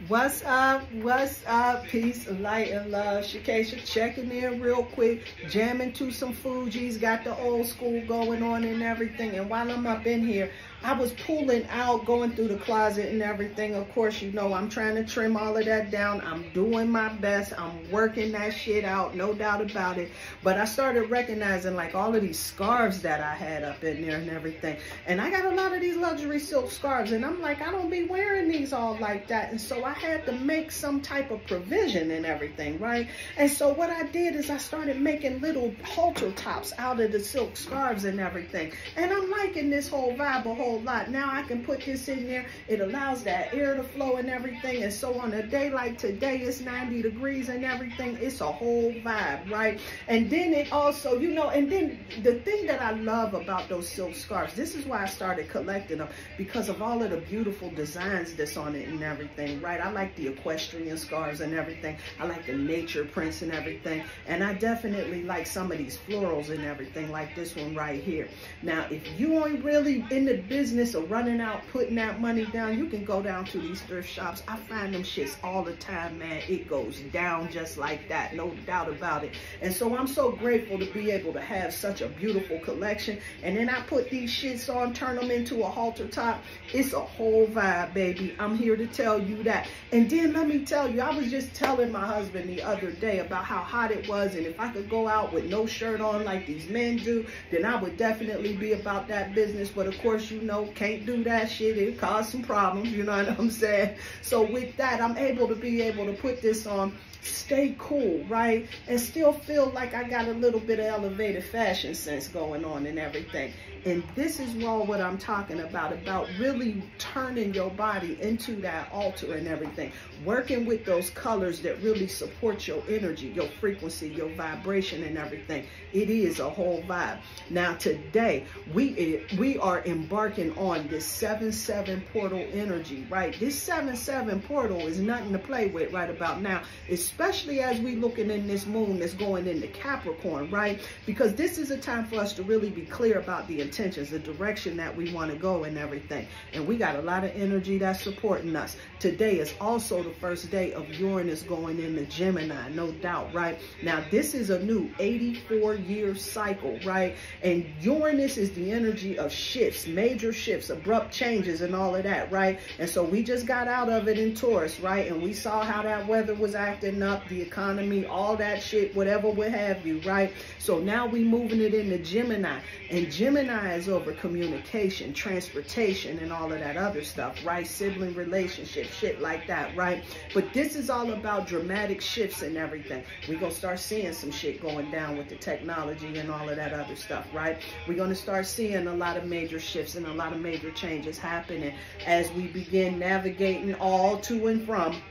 What's up? What's up? Peace, light, and love. Shakesha checking in real quick, jamming to some Fugees, got the old school going on and everything. And while I'm up in here, I was pulling out, going through the closet and everything. Of course, you know, I'm trying to trim all of that down. I'm doing my best. I'm working that shit out, no doubt about it. But I started recognizing like all of these scarves that I had up in there and everything. And I got a lot of these luxury silk scarves. And I'm like, I don't be wearing these all like that. And so I had to make some type of provision and everything, right? And so what I did is I started making little halter tops out of the silk scarves and everything. And I'm liking this whole vibe a whole lot. Now I can put this in there. It allows that air to flow and everything. And so on a day like today, it's 90 degrees and everything. It's a whole vibe, right? And then it also, you know, and then the thing that I love about those silk scarves, this is why I started collecting them, because of all of the beautiful designs that's on it and everything, right? I like the equestrian scarves and everything. I like the nature prints and everything. And I definitely like some of these florals and everything, like this one right here. Now, if you ain't really in the business of running out, putting that money down, you can go down to these thrift shops. I find them shits all the time, man. It goes down just like that, no doubt about it. And so I'm so grateful to be able to have such a beautiful collection. And then I put these shits on, turn them into a halter top. It's a whole vibe, baby. I'm here to tell you that. And then let me tell you, I was just telling my husband the other day about how hot it was, and if I could go out with no shirt on like these men do, then I would definitely be about that business. But of course, you know, can't do that shit. It caused some problems, you know what I'm saying? So with that, I'm able to put this on, stay cool, right? And still feel like I got a little bit of elevated fashion sense going on and everything. And this is all what I'm talking about really turning your body into that altar and everything. Working with those colors that really support your energy, your frequency, your vibration and everything. It is a whole vibe. Now today, we are embarking on this 7-7 portal energy, right? This 7-7 portal is nothing to play with right about now, especially as we looking in this moon that's going into Capricorn, right? Because this is a time for us to really be clear about the intentions, the direction that we want to go and everything. And we got a lot of energy that's supporting us. Today is also the first day of Uranus going into Gemini, no doubt, right? Now, this is a new 84-year cycle, right? And Uranus is the energy of shifts, major shifts, abrupt changes and all of that, right? And so we just got out of it in Taurus, right? And we saw how that weather was acting up, the economy, all that shit, whatever would have you, right? So now we moving it into Gemini. And Gemini is over communication, transportation, and all of that other stuff, right? Sibling relationships, shit like that, right? But this is all about dramatic shifts and everything. We're going to start seeing some shit going down with the technology and all of that other stuff, right? We're going to start seeing a lot of major shifts and a lot of major changes happening as we begin navigating all to and from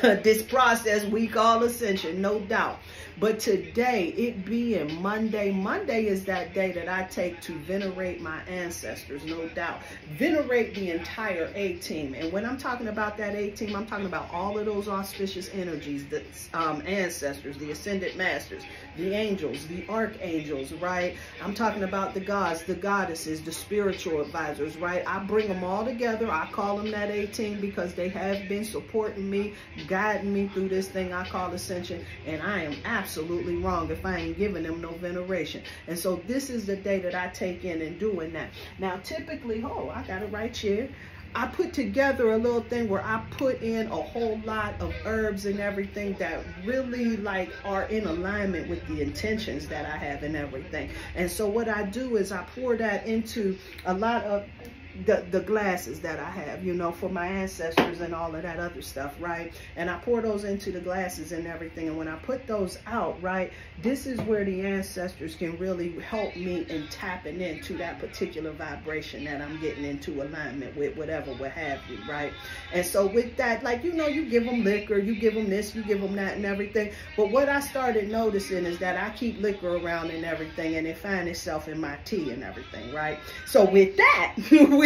this process we call ascension, no doubt. But today, it being Monday is that day that I take to venerate my ancestors, no doubt. Venerate the entire A-team. And when I'm talking about that A-team, I'm talking about all of those auspicious energies, the ancestors, the ascended masters, the angels, the archangels, right? I'm talking about the gods, the goddesses, the spiritual advisors, right? I bring them all together. I call them that A-team because they have been supporting me, guiding me through this thing I call ascension. And I am absolutely wrong if I ain't giving them no veneration. And so this is the day that I take in and doing that. Now, typically, I got it right here. I put together a little thing where I put in a whole lot of herbs and everything that really like are in alignment with the intentions that I have and everything. And so what I do is I pour that into a lot of the glasses that I have, you know, for my ancestors and all of that other stuff, right? And I pour those into the glasses and everything. And when I put those out, right, this is where the ancestors can really help me in tapping into that particular vibration that I'm getting into alignment with, whatever would have you, right? And so with that, like, you know, you give them liquor, you give them this, you give them that and everything. But what I started noticing is that I keep liquor around and everything, and it finds itself in my tea and everything, right? So with that,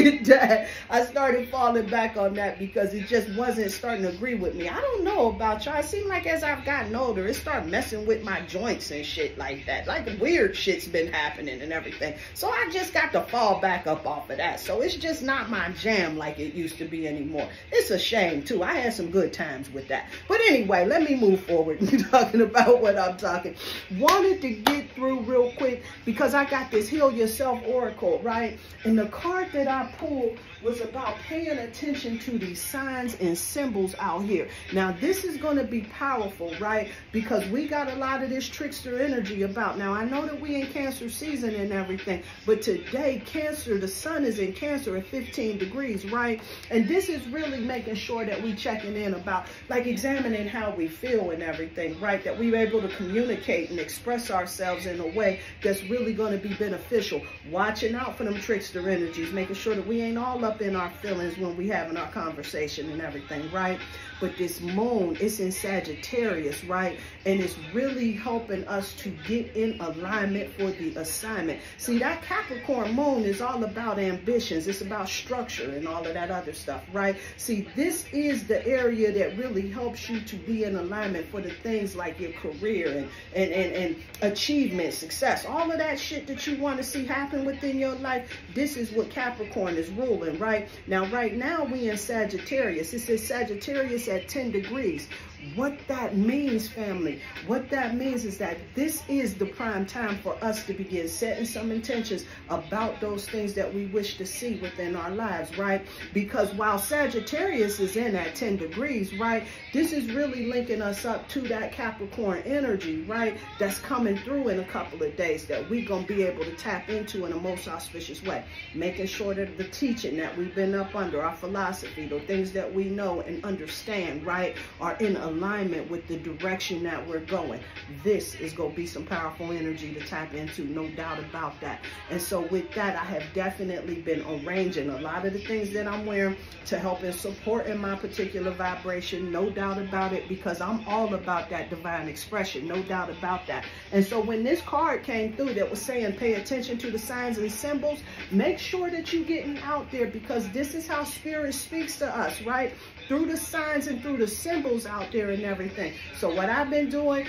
with that, I started falling back on that because it just wasn't starting to agree with me. I don't know about y'all. It seemed like as I've gotten older, it started messing with my joints and shit like that. Like weird shit's been happening and everything. So I just got to fall back up off of that. So it's just not my jam like it used to be anymore. It's a shame too. I had some good times with that. But anyway, let me move forward and talking about what I'm talking. Wanted to get through real quick because I got this Heal Yourself Oracle, right? And the card that I pulled was about paying attention to these signs and symbols out here. Now, this is going to be powerful, right? Because we got a lot of this trickster energy about. Now, I know that we in Cancer season and everything, but today, Cancer, the sun is in Cancer at 15 degrees, right? And this is really making sure that we checking in about, like, examining how we feel and everything, right? That we're able to communicate and express ourselves in a way that's really going to be beneficial. Watching out for them trickster energies, making sure that we ain't all up in our feelings when we having our conversation and everything, right? But this moon, it's in Sagittarius, right? And it's really helping us to get in alignment for the assignment. See, that Capricorn moon is all about ambitions. It's about structure and all of that other stuff, right? See, this is the area that really helps you to be in alignment for the things like your career and achievement, success, all of that shit that you want to see happen within your life. This is what Capricorn is ruling, right? Now, right now, we in Sagittarius. It says Sagittarius at 10 degrees. What that means, family, what that means is that this is the prime time for us to begin setting some intentions about those things that we wish to see within our lives, right? Because while Sagittarius is in at 10 degrees, right, this is really linking us up to that Capricorn energy, right, that's coming through in a couple of days that we're going to be able to tap into in a most auspicious way, making sure that the teaching that we've been up under, our philosophy, the things that we know and understand, right, are in alignment with the direction that we're going. This is going to be some powerful energy to tap into, no doubt about that. And so with that, I have definitely been arranging a lot of the things that I'm wearing to help and support in my particular vibration, no doubt about it, because I'm all about that divine expression, no doubt about that. And so when this card came through that was saying pay attention to the signs and symbols, make sure that you're getting out there, because this is how spirit speaks to us, right? Through the signs and through the symbols out there and everything. So what I've been doing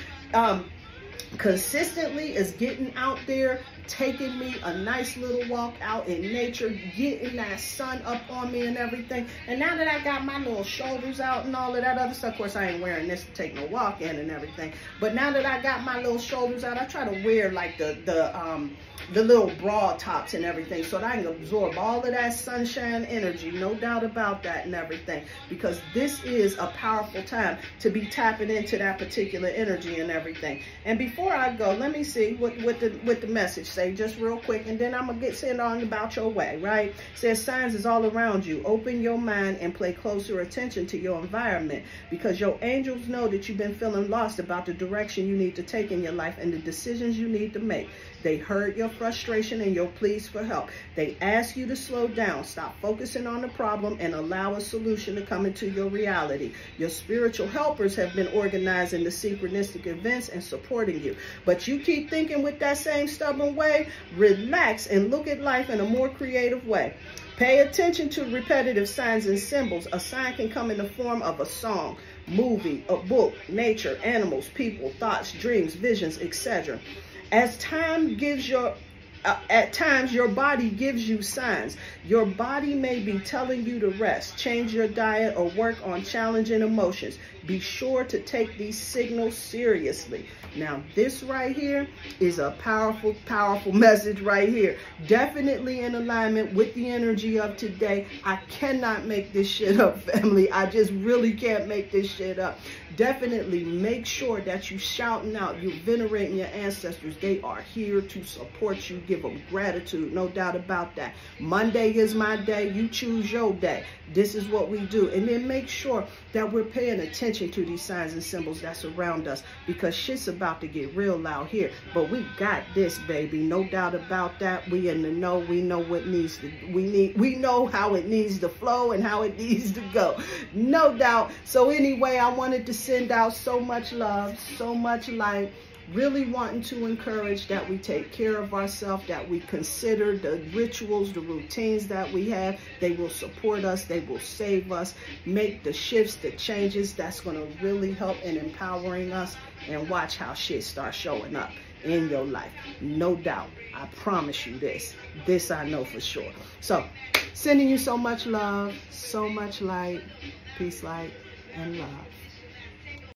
consistently is getting out there, taking me a nice little walk out in nature, getting that sun up on me and everything. And now that I got my little shoulders out and all of that other stuff, of course I ain't wearing this to take no walk in and everything, but now that I got my little shoulders out, I try to wear like the little bra tops and everything so that I can absorb all of that sunshine energy, no doubt about that and everything, because this is a powerful time to be tapping into that particular energy and everything. And before I go, let me see what the message say just real quick, and then I'm gonna get sent on about your way, right? It says signs is all around you. Open your mind and pay closer attention to your environment, because your angels know that you've been feeling lost about the direction you need to take in your life and the decisions you need to make. They heard your frustration and your pleas for help. They ask you to slow down, stop focusing on the problem, and allow a solution to come into your reality. Your spiritual helpers have been organizing the synchronistic events and supporting you. But you keep thinking with that same stubborn way. Relax and look at life in a more creative way. Pay attention to repetitive signs and symbols. A sign can come in the form of a song, movie, a book, nature, animals, people, thoughts, dreams, visions, etc. At times, your body gives you signs. Your body may be telling you to rest, change your diet, or work on challenging emotions. Be sure to take these signals seriously. Now, this right here is a powerful, powerful message right here. Definitely in alignment with the energy of today. I cannot make this shit up, family. I just really can't make this shit up. Definitely make sure that you shouting out, you venerating your ancestors. They are here to support you. Give them gratitude, no doubt about that. Monday is my day. You choose your day. This is what we do. And then make sure that we're paying attention to these signs and symbols that's around us, because shit's about to get real out here. But we got this, baby. No doubt about that. We in the know. We know what needs to, we know how it needs to flow and how it needs to go. No doubt. So anyway, I wanted to send out so much love, so much light. really wanting to encourage that we take care of ourselves, that we consider the rituals, the routines that we have. They will support us. They will save us. Make the shifts, the changes that's going to really help in empowering us, and watch how shit starts showing up in your life. No doubt. I promise you this. This I know for sure. So, sending you so much love, so much light, peace, light, and love.